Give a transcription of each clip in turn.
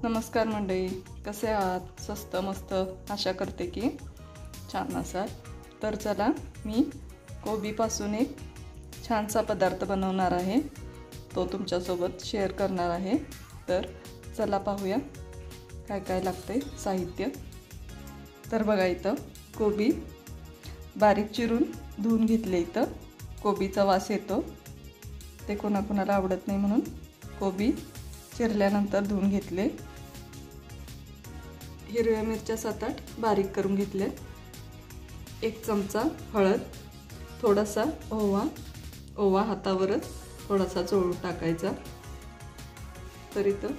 नमस्कार मंडळी, कसे आहात? स्वस्त मस्त आशा करते की छान असाल. तर चला, मी कोबीपासून एक छानसा पदार्थ बनवणार आहे, तो तुमच्यासोबत शेअर करणार आहे. तर चला पाहूया काय काय लागते साहित्य. तर बघा, इथं कोबी बारीक चिरून धुवून घेतले. इथं कोबीचा वास येतो, ते कोणाकोणाला आवडत नाही, म्हणून कोबी चिरल्यानंतर धुवून घेतले. हिरव्या मिरच्या 7-8 बारीक करून घेतले. 1 चमचा हळद, थोडासा ओवा हातावरच थोडासा चोळून टाकायचा. तर इथं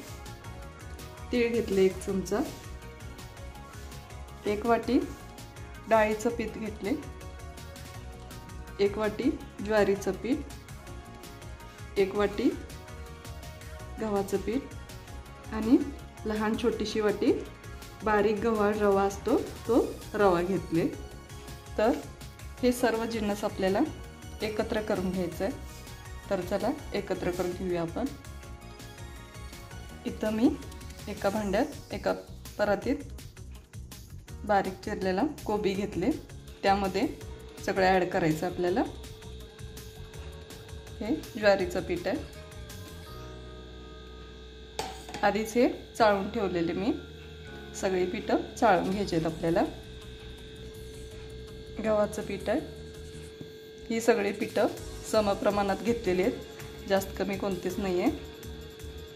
तीळ घेतले 1 चमचा. 1 वाटी डाळीचं पीठ घेतले. 1 वाटी ज्वारीचं पीठ. 1 वाटी गव्हाचं पीठ आणि लहान छोटीशी वाटी बारीक गव्हाळ रवा असतो, तो रवा घेतले. तर हे सर्व जिन्नस आपल्याला एकत्र करून घ्यायचं आहे. तर चला एकत्र करून घेऊया आपण. इथं मी एका भांड्यात एका परातीत बारीक चिरलेला कोबी घेतले. त्यामध्ये सगळं ॲड करायचं आपल्याला. हे ज्वारीचं पीठ आहे, आधीच हे चाळून ठेवलेले मी. सगळी पिठं चाळून घ्यायची आहेत आपल्याला. गव्हाचं पीठ आहे. ही सगळी पिठं समप्रमाणात घेतलेली आहेत, जास्त कमी कोणतीच नाही आहे.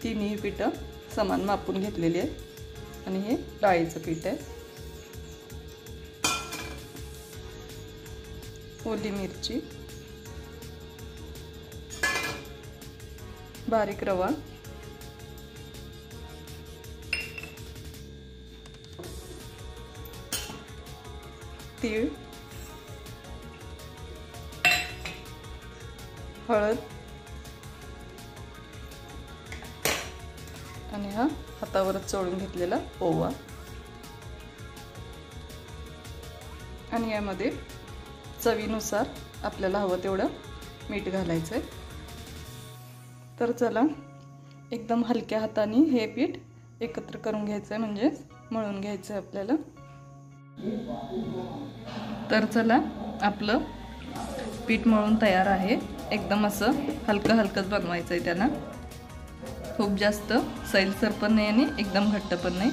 तिन्ही पिठं समान मापून घेतलेली आहेत. आणि हे डाळीचं पीठ आहे. ओली मिरची, बारीक रवा, तीळ, हळद आणि हा हातावरच चोळून घेतलेला ओवा. आणि यामध्ये चवीनुसार आपल्याला हवं तेवढं मीठ घालायचं आहे. तर चला, एकदम हलक्या हाताने हे पीठ एकत्र करून घ्यायचं आहे, म्हणजे मळून घ्यायचं आहे आपल्याला. तर चला, आपलं पीठ मळून तयार आहे. एकदम असं हलकं हलकंच बनवायचं आहे त्यांना. खूप जास्त सैलसर पण नाही आणि एकदम घट्ट पण नाही,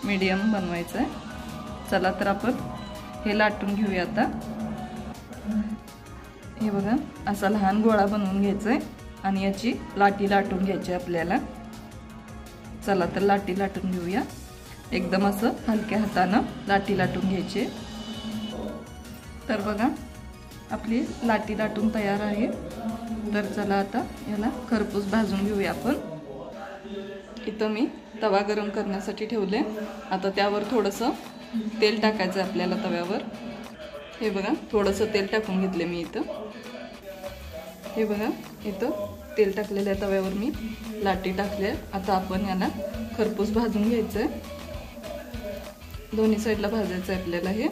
मीडियम बनवायचं आहे. चला, तर आपण हे लाटून घेऊया आता. हे बघा, असा लहान गोळा बनवून घ्यायचा आहे आणि याची लाटी लाटून घ्यायची आपल्याला. चला, तर लाटी लाटून घेऊया. एकदम असं हलक्या हातानं लाटी लाटून घ्यायची. तर बघा, आपली लाटी लाटून तयार आहे. तर चला, आता याला खरपूस भाजून घेऊया आपण. इथं मी तवा गरम करण्यासाठी ठेवले. आता त्यावर थोडंसं तेल टाकायचं आपल्याला तव्यावर. हे बघा, थोडंसं तेल टाकून घेतले मी इथं. हे बघा, इथं तेल टाकलेलं आहे तव्यावर मी. लाटी टाकल्या. आता आपण याला खरपूस भाजून घ्यायचं आहे. दोन्ही साईडला भाजायचं आहे आपल्याला. हे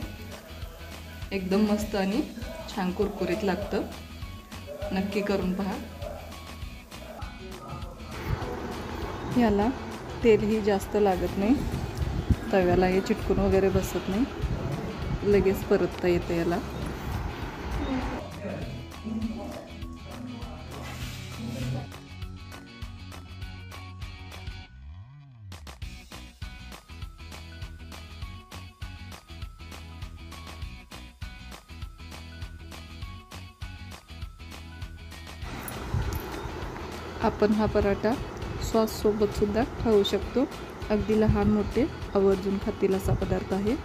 एकदम मस्त आणि छान कुरकुरीत लागतं. नक्की करून पहा. याला तेलही जास्त लागत नाही, तव्याला हे चिटकून वगैरे बसत नाही, लगेच परतता येतं याला. आपण हा पराठा सॉस सोबत सुद्धा खाऊ शकतो. अगदी लहान मोठे आवर्जून खातील असा पदार्थ आहे.